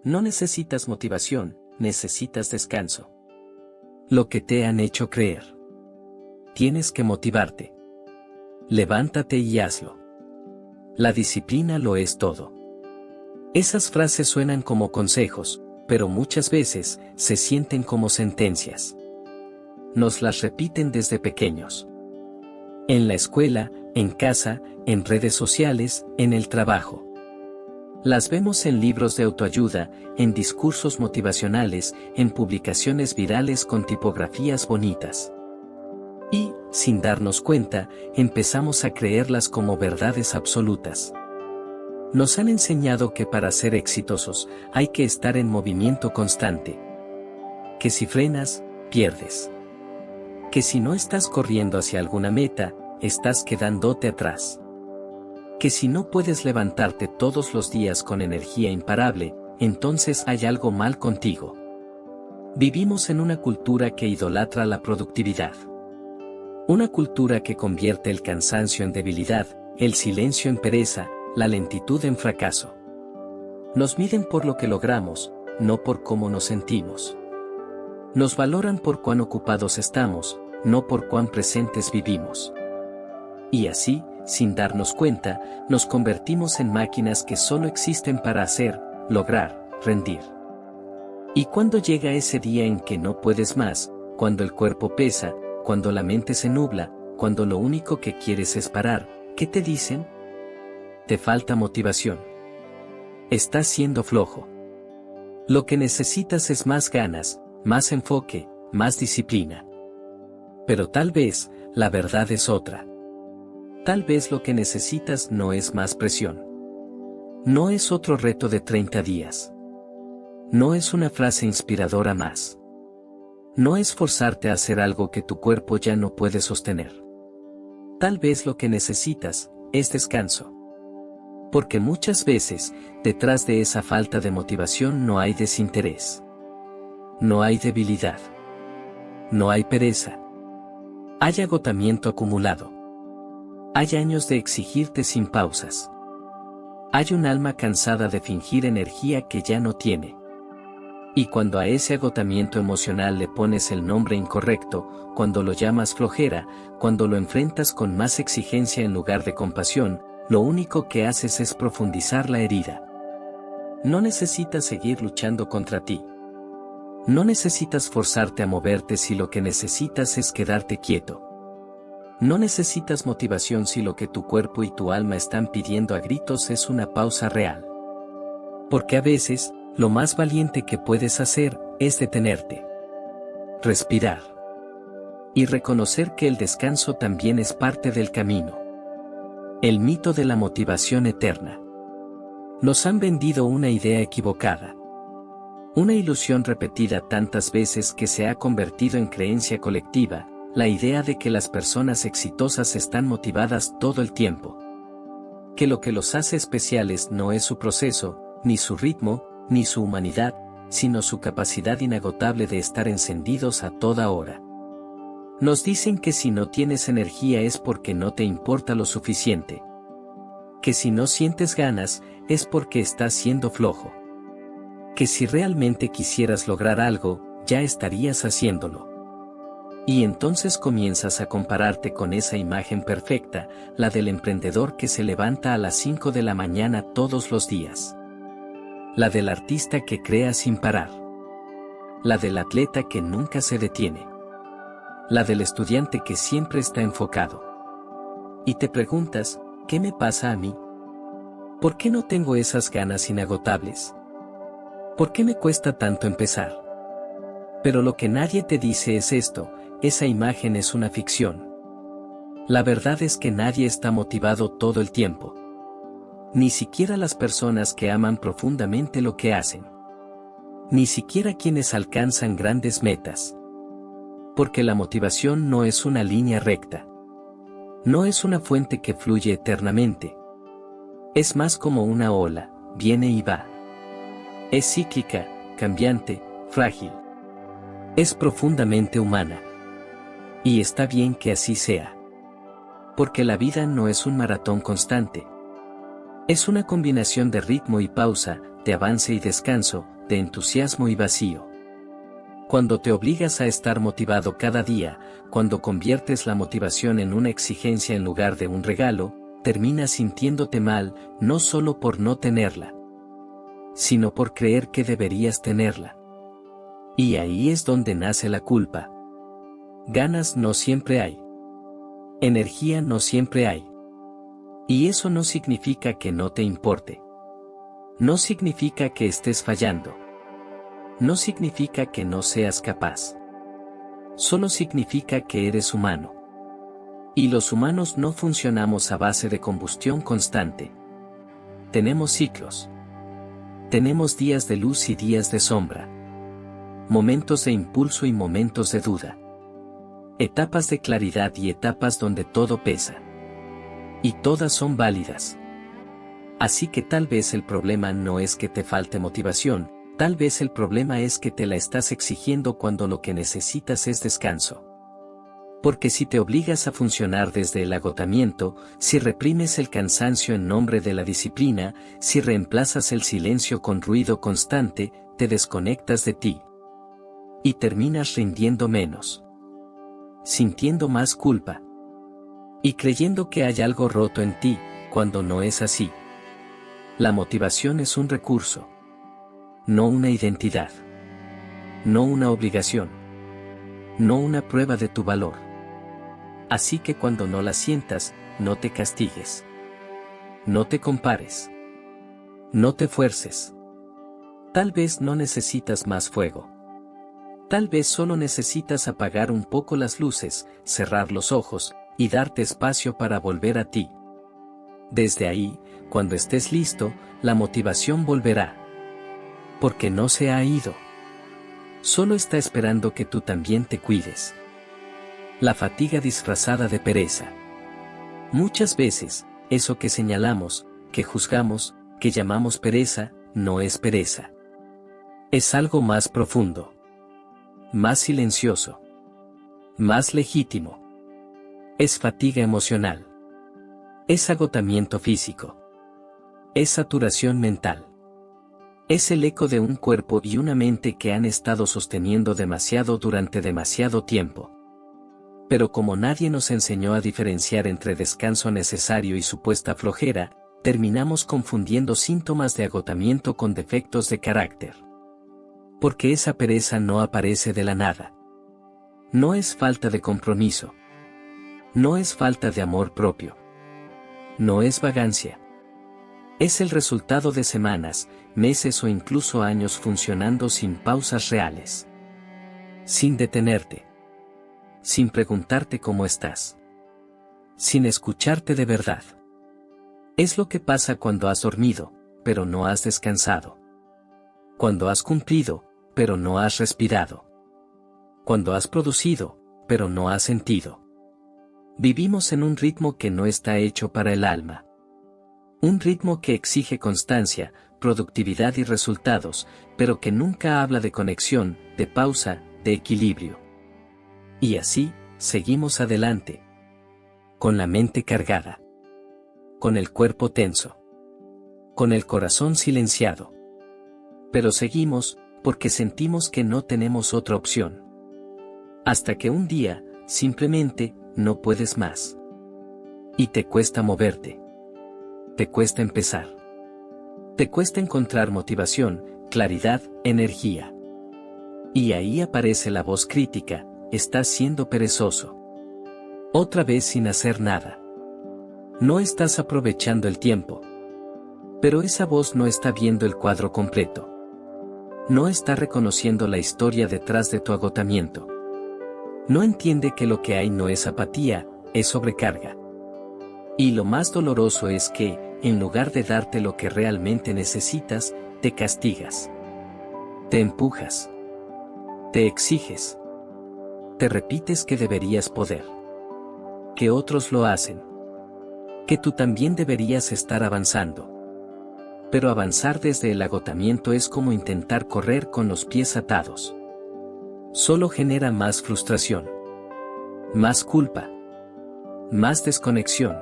No necesitas motivación, necesitas descanso. Lo que te han hecho creer. Tienes que motivarte. Levántate y hazlo. La disciplina lo es todo. Esas frases suenan como consejos, pero muchas veces se sienten como sentencias. Nos las repiten desde pequeños. En la escuela, en casa, en redes sociales, en el trabajo. Las vemos en libros de autoayuda, en discursos motivacionales, en publicaciones virales con tipografías bonitas. Y, sin darnos cuenta, empezamos a creerlas como verdades absolutas. Nos han enseñado que para ser exitosos hay que estar en movimiento constante. Que si frenas, pierdes. Que si no estás corriendo hacia alguna meta, estás quedándote atrás. Que si no puedes levantarte todos los días con energía imparable, entonces hay algo mal contigo. Vivimos en una cultura que idolatra la productividad. Una cultura que convierte el cansancio en debilidad, el silencio en pereza, la lentitud en fracaso. Nos miden por lo que logramos, no por cómo nos sentimos. Nos valoran por cuán ocupados estamos, no por cuán presentes vivimos. Y así, sin darnos cuenta, nos convertimos en máquinas que solo existen para hacer, lograr, rendir. Y cuando llega ese día en que no puedes más, cuando el cuerpo pesa, cuando la mente se nubla, cuando lo único que quieres es parar, ¿qué te dicen? Te falta motivación. Estás siendo flojo. Lo que necesitas es más ganas, más enfoque, más disciplina. Pero tal vez, la verdad es otra. Tal vez lo que necesitas no es más presión. No es otro reto de 30 días. No es una frase inspiradora más. No es forzarte a hacer algo que tu cuerpo ya no puede sostener. Tal vez lo que necesitas es descanso. Porque muchas veces, detrás de esa falta de motivación no hay desinterés. No hay debilidad. No hay pereza. Hay agotamiento acumulado. Hay años de exigirte sin pausas. Hay un alma cansada de fingir energía que ya no tiene. Y cuando a ese agotamiento emocional le pones el nombre incorrecto, cuando lo llamas flojera, cuando lo enfrentas con más exigencia en lugar de compasión, lo único que haces es profundizar la herida. No necesitas seguir luchando contra ti. No necesitas forzarte a moverte si lo que necesitas es quedarte quieto. No necesitas motivación si lo que tu cuerpo y tu alma están pidiendo a gritos es una pausa real. Porque a veces, lo más valiente que puedes hacer es detenerte. Respirar. Y reconocer que el descanso también es parte del camino. El mito de la motivación eterna. Nos han vendido una idea equivocada. Una ilusión repetida tantas veces que se ha convertido en creencia colectiva, la idea de que las personas exitosas están motivadas todo el tiempo. Que lo que los hace especiales no es su proceso, ni su ritmo, ni su humanidad, sino su capacidad inagotable de estar encendidos a toda hora. Nos dicen que si no tienes energía es porque no te importa lo suficiente. Que si no sientes ganas, es porque estás siendo flojo. Que si realmente quisieras lograr algo, ya estarías haciéndolo. Y entonces comienzas a compararte con esa imagen perfecta, la del emprendedor que se levanta a las 5 de la mañana todos los días. La del artista que crea sin parar. La del atleta que nunca se detiene. La del estudiante que siempre está enfocado. Y te preguntas, ¿qué me pasa a mí? ¿Por qué no tengo esas ganas inagotables? ¿Por qué me cuesta tanto empezar? Pero lo que nadie te dice es esto, esa imagen es una ficción. La verdad es que nadie está motivado todo el tiempo. Ni siquiera las personas que aman profundamente lo que hacen. Ni siquiera quienes alcanzan grandes metas. Porque la motivación no es una línea recta. No es una fuente que fluye eternamente. Es más como una ola, viene y va. Es cíclica, cambiante, frágil. Es profundamente humana. Y está bien que así sea. Porque la vida no es un maratón constante. Es una combinación de ritmo y pausa, de avance y descanso, de entusiasmo y vacío. Cuando te obligas a estar motivado cada día, cuando conviertes la motivación en una exigencia en lugar de un regalo, terminas sintiéndote mal, no solo por no tenerla, sino por creer que deberías tenerla. Y ahí es donde nace la culpa. Ganas no siempre hay. Energía no siempre hay. Y eso no significa que no te importe. No significa que estés fallando. No significa que no seas capaz. Solo significa que eres humano. Y los humanos no funcionamos a base de combustión constante. Tenemos ciclos. Tenemos días de luz y días de sombra. Momentos de impulso y momentos de duda. Etapas de claridad y etapas donde todo pesa. Y todas son válidas. Así que tal vez el problema no es que te falte motivación, tal vez el problema es que te la estás exigiendo cuando lo que necesitas es descanso. Porque si te obligas a funcionar desde el agotamiento, si reprimes el cansancio en nombre de la disciplina, si reemplazas el silencio con ruido constante, te desconectas de ti. Y terminas rindiendo menos. Sintiendo más culpa. Y creyendo que hay algo roto en ti, cuando no es así. La motivación es un recurso. No una identidad. No una obligación. No una prueba de tu valor. Así que cuando no la sientas, no te castigues. No te compares. No te fuerces. Tal vez no necesitas más fuego. Tal vez solo necesitas apagar un poco las luces, cerrar los ojos, y darte espacio para volver a ti. Desde ahí, cuando estés listo, la motivación volverá. Porque no se ha ido. Solo está esperando que tú también te cuides. La fatiga disfrazada de pereza. Muchas veces, eso que señalamos, que juzgamos, que llamamos pereza, no es pereza. Es algo más profundo. Más silencioso. Más legítimo. Es fatiga emocional. Es agotamiento físico. Es saturación mental. Es el eco de un cuerpo y una mente que han estado sosteniendo demasiado durante demasiado tiempo. Pero como nadie nos enseñó a diferenciar entre descanso necesario y supuesta flojera, terminamos confundiendo síntomas de agotamiento con defectos de carácter. Porque esa pereza no aparece de la nada. No es falta de compromiso. No es falta de amor propio. No es vagancia. Es el resultado de semanas, meses o incluso años funcionando sin pausas reales. Sin detenerte. Sin preguntarte cómo estás. Sin escucharte de verdad. Es lo que pasa cuando has dormido, pero no has descansado. Cuando has cumplido, pero no has respirado. Cuando has producido, pero no has sentido. Vivimos en un ritmo que no está hecho para el alma. Un ritmo que exige constancia, productividad y resultados, pero que nunca habla de conexión, de pausa, de equilibrio. Y así, seguimos adelante. Con la mente cargada. Con el cuerpo tenso. Con el corazón silenciado. Pero seguimos, porque sentimos que no tenemos otra opción. Hasta que un día, simplemente, no puedes más. Y te cuesta moverte. Te cuesta empezar. Te cuesta encontrar motivación, claridad, energía. Y ahí aparece la voz crítica. Estás siendo perezoso. Otra vez sin hacer nada. No estás aprovechando el tiempo. Pero esa voz no está viendo el cuadro completo. No está reconociendo la historia detrás de tu agotamiento. No entiende que lo que hay no es apatía, es sobrecarga. Y lo más doloroso es que, en lugar de darte lo que realmente necesitas, te castigas. Te empujas. Te exiges. Te repites que deberías poder. Que otros lo hacen. Que tú también deberías estar avanzando. Pero avanzar desde el agotamiento es como intentar correr con los pies atados. Solo genera más frustración. Más culpa. Más desconexión.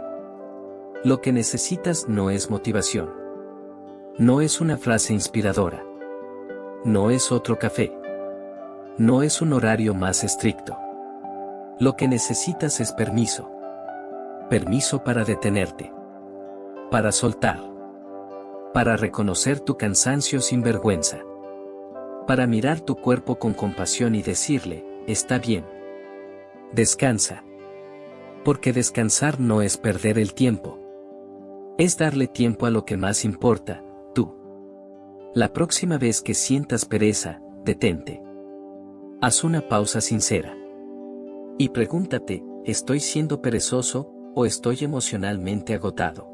Lo que necesitas no es motivación. No es una frase inspiradora. No es otro café. No es un horario más estricto. Lo que necesitas es permiso. Permiso para detenerte. Para soltar. Para reconocer tu cansancio sin vergüenza. Para mirar tu cuerpo con compasión y decirle, está bien. Descansa. Porque descansar no es perder el tiempo. Es darle tiempo a lo que más importa, tú. La próxima vez que sientas pereza, detente. Haz una pausa sincera. Y pregúntate, ¿estoy siendo perezoso o estoy emocionalmente agotado?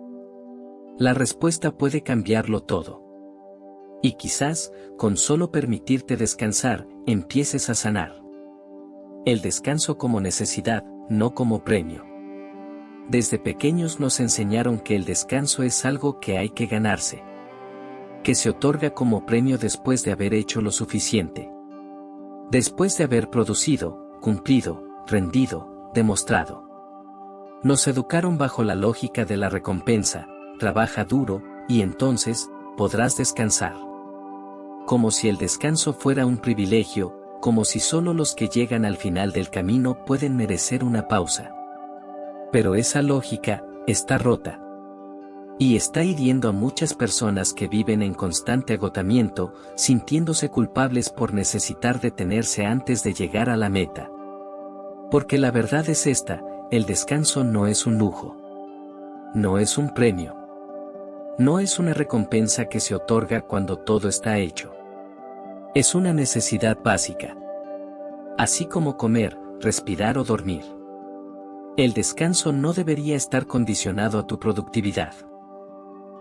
La respuesta puede cambiarlo todo. Y quizás, con solo permitirte descansar, empieces a sanar. El descanso como necesidad, no como premio. Desde pequeños nos enseñaron que el descanso es algo que hay que ganarse. Que se otorga como premio después de haber hecho lo suficiente. Después de haber producido, cumplido, rendido, demostrado. Nos educaron bajo la lógica de la recompensa, trabaja duro, y entonces, podrás descansar. Como si el descanso fuera un privilegio, como si solo los que llegan al final del camino pueden merecer una pausa. Pero esa lógica, está rota. Y está hiriendo a muchas personas que viven en constante agotamiento, sintiéndose culpables por necesitar detenerse antes de llegar a la meta. Porque la verdad es esta, el descanso no es un lujo. No es un premio. No es una recompensa que se otorga cuando todo está hecho. Es una necesidad básica. Así como comer, respirar o dormir. El descanso no debería estar condicionado a tu productividad.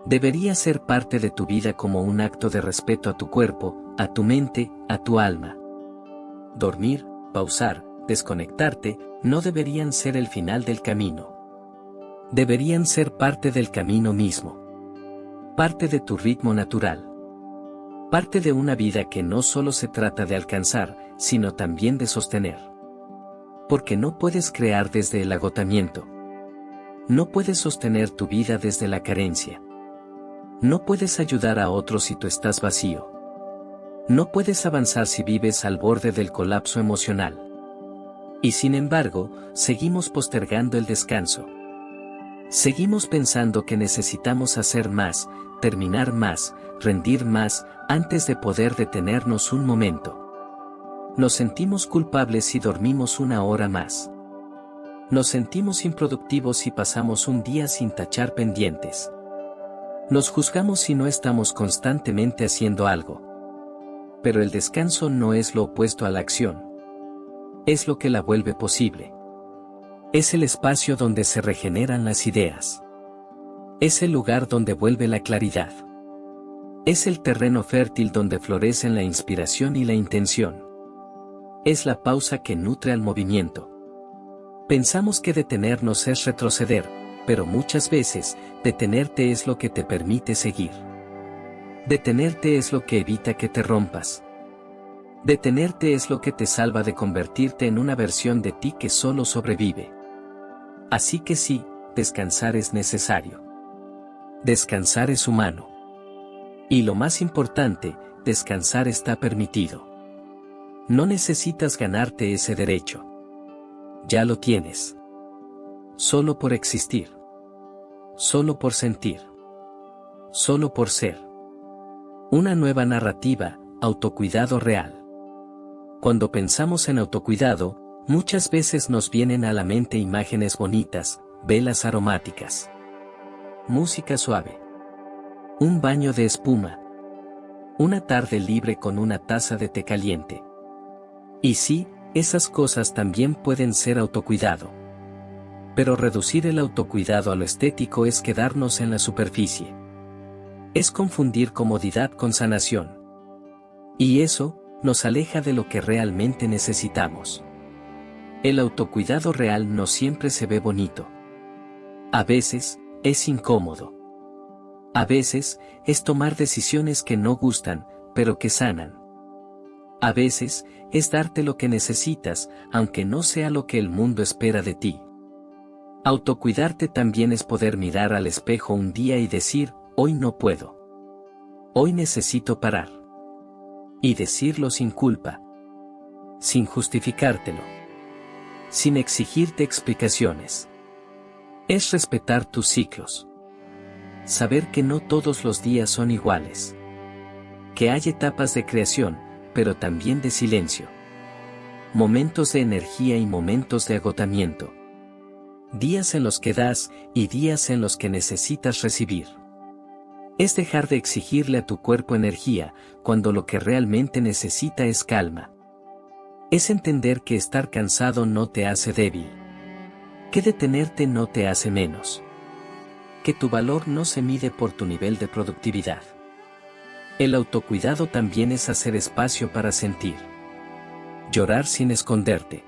Debería ser parte de tu vida como un acto de respeto a tu cuerpo, a tu mente, a tu alma. Dormir, pausar, desconectarte, no deberían ser el final del camino. Deberían ser parte del camino mismo. Parte de tu ritmo natural. Parte de una vida que no solo se trata de alcanzar, sino también de sostener. Porque no puedes crear desde el agotamiento. No puedes sostener tu vida desde la carencia. No puedes ayudar a otros si tú estás vacío. No puedes avanzar si vives al borde del colapso emocional. Y sin embargo, seguimos postergando el descanso. Seguimos pensando que necesitamos hacer más, terminar más, rendir más, antes de poder detenernos un momento. Nos sentimos culpables si dormimos una hora más. Nos sentimos improductivos si pasamos un día sin tachar pendientes. Nos juzgamos si no estamos constantemente haciendo algo. Pero el descanso no es lo opuesto a la acción. Es lo que la vuelve posible. Es el espacio donde se regeneran las ideas. Es el lugar donde vuelve la claridad. Es el terreno fértil donde florecen la inspiración y la intención. Es la pausa que nutre al movimiento. Pensamos que detenernos es retroceder, pero muchas veces, detenerte es lo que te permite seguir. Detenerte es lo que evita que te rompas. Detenerte es lo que te salva de convertirte en una versión de ti que solo sobrevive. Así que sí, descansar es necesario. Descansar es humano. Y lo más importante, descansar está permitido. No necesitas ganarte ese derecho. Ya lo tienes. Solo por existir. Solo por sentir. Solo por ser. Una nueva narrativa, autocuidado real. Cuando pensamos en autocuidado, muchas veces nos vienen a la mente imágenes bonitas, velas aromáticas. Música suave. Un baño de espuma. Una tarde libre con una taza de té caliente. Y sí, esas cosas también pueden ser autocuidado. Pero reducir el autocuidado a lo estético es quedarnos en la superficie. Es confundir comodidad con sanación. Y eso, nos aleja de lo que realmente necesitamos. El autocuidado real no siempre se ve bonito. A veces, es incómodo. A veces, es tomar decisiones que no gustan, pero que sanan. A veces, es darte lo que necesitas, aunque no sea lo que el mundo espera de ti. Autocuidarte también es poder mirar al espejo un día y decir, hoy no puedo. Hoy necesito parar. Y decirlo sin culpa. Sin justificártelo. Sin exigirte explicaciones. Es respetar tus ciclos. Saber que no todos los días son iguales. Que hay etapas de creación, pero también de silencio. Momentos de energía y momentos de agotamiento. Días en los que das y días en los que necesitas recibir. Es dejar de exigirle a tu cuerpo energía, cuando lo que realmente necesita es calma. Es entender que estar cansado no te hace débil. Que detenerte no te hace menos. Que tu valor no se mide por tu nivel de productividad. El autocuidado también es hacer espacio para sentir. Llorar sin esconderte.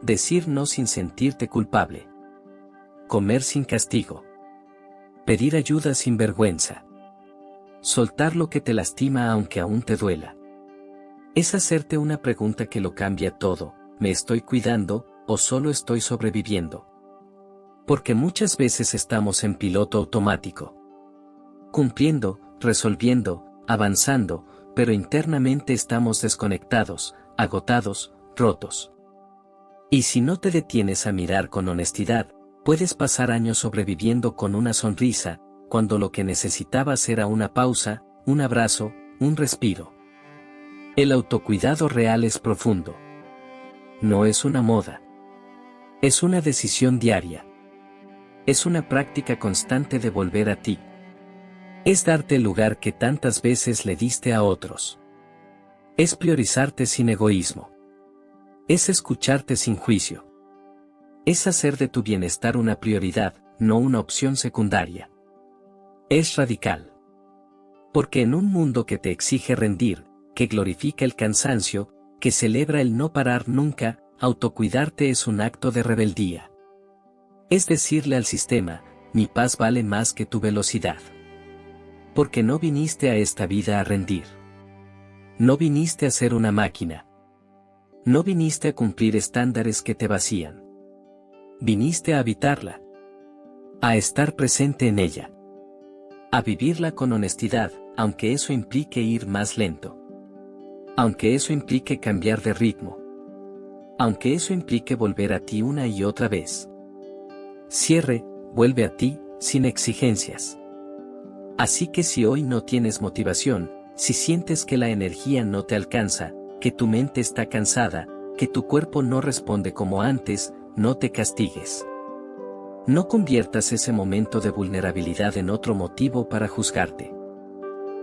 Decir no sin sentirte culpable. Comer sin castigo. Pedir ayuda sin vergüenza. Soltar lo que te lastima aunque aún te duela. Es hacerte una pregunta que lo cambia todo: ¿me estoy cuidando o solo estoy sobreviviendo? Porque muchas veces estamos en piloto automático. Cumpliendo, resolviendo, avanzando, pero internamente estamos desconectados, agotados, rotos. Y si no te detienes a mirar con honestidad, puedes pasar años sobreviviendo con una sonrisa, cuando lo que necesitabas era una pausa, un abrazo, un respiro. El autocuidado real es profundo. No es una moda. Es una decisión diaria. Es una práctica constante de volver a ti. Es darte el lugar que tantas veces le diste a otros. Es priorizarte sin egoísmo. Es escucharte sin juicio. Es hacer de tu bienestar una prioridad, no una opción secundaria. Es radical. Porque en un mundo que te exige rendir, que glorifica el cansancio, que celebra el no parar nunca, autocuidarte es un acto de rebeldía. Es decirle al sistema, mi paz vale más que tu velocidad. Porque no viniste a esta vida a rendir. No viniste a ser una máquina. No viniste a cumplir estándares que te vacían. Viniste a habitarla. A estar presente en ella. A vivirla con honestidad, aunque eso implique ir más lento. Aunque eso implique cambiar de ritmo. Aunque eso implique volver a ti una y otra vez. Cierre, vuelve a ti, sin exigencias. Así que si hoy no tienes motivación, si sientes que la energía no te alcanza, que tu mente está cansada, que tu cuerpo no responde como antes, no te castigues. No conviertas ese momento de vulnerabilidad en otro motivo para juzgarte.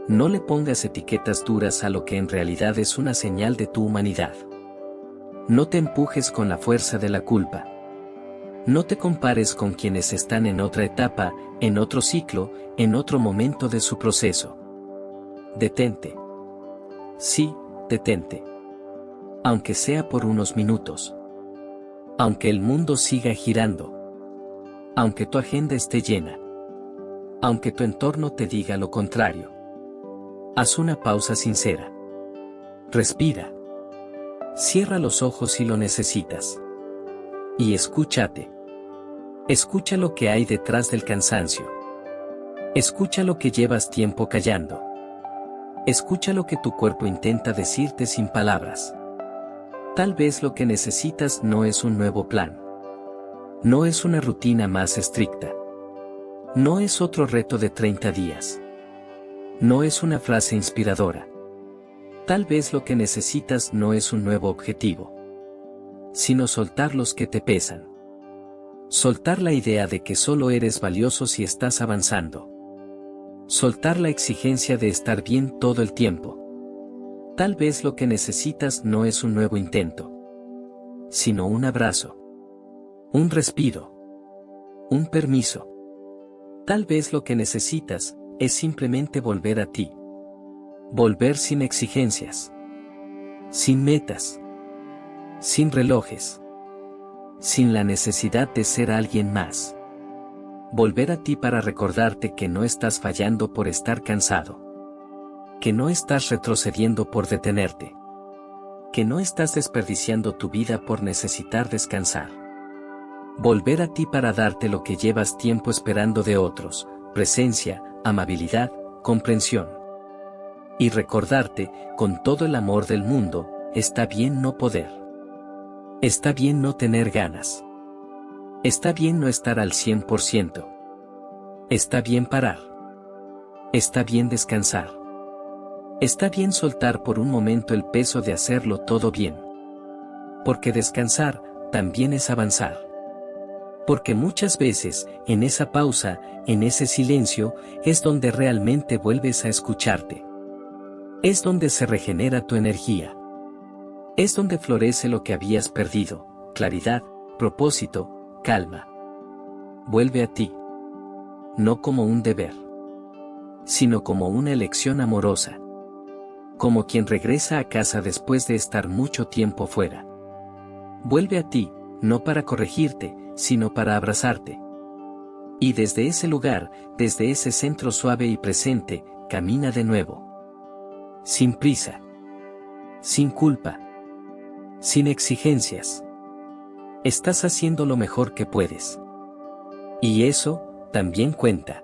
No le pongas etiquetas duras a lo que en realidad es una señal de tu humanidad. No te empujes con la fuerza de la culpa. No te compares con quienes están en otra etapa, en otro ciclo, en otro momento de su proceso. Detente. Sí, detente. Aunque sea por unos minutos. Aunque el mundo siga girando. Aunque tu agenda esté llena. Aunque tu entorno te diga lo contrario. Haz una pausa sincera. Respira. Cierra los ojos si lo necesitas. Y escúchate. Escucha lo que hay detrás del cansancio. Escucha lo que llevas tiempo callando. Escucha lo que tu cuerpo intenta decirte sin palabras. Tal vez lo que necesitas no es un nuevo plan. No es una rutina más estricta. No es otro reto de 30 días. No es una frase inspiradora. Tal vez lo que necesitas no es un nuevo objetivo, sino soltar los que te pesan. Soltar la idea de que solo eres valioso si estás avanzando. Soltar la exigencia de estar bien todo el tiempo. Tal vez lo que necesitas no es un nuevo intento, sino un abrazo. Un respiro. Un permiso. Tal vez lo que necesitas es simplemente volver a ti. Volver sin exigencias. Sin metas. Sin relojes. Sin la necesidad de ser alguien más. Volver a ti para recordarte que no estás fallando por estar cansado. Que no estás retrocediendo por detenerte. Que no estás desperdiciando tu vida por necesitar descansar. Volver a ti para darte lo que llevas tiempo esperando de otros, presencia, amabilidad, comprensión. Y recordarte, con todo el amor del mundo, está bien no poder. Está bien no tener ganas. Está bien no estar al 100%. Está bien parar. Está bien descansar. Está bien soltar por un momento el peso de hacerlo todo bien. Porque descansar, también es avanzar. Porque muchas veces, en esa pausa, en ese silencio, es donde realmente vuelves a escucharte. Es donde se regenera tu energía. Es donde florece lo que habías perdido, claridad, propósito, calma. Vuelve a ti. No como un deber, sino como una elección amorosa. Como quien regresa a casa después de estar mucho tiempo fuera. Vuelve a ti, no para corregirte, sino para abrazarte. Y desde ese lugar, desde ese centro suave y presente, camina de nuevo. Sin prisa. Sin culpa. Sin exigencias. Estás haciendo lo mejor que puedes. Y eso, también cuenta.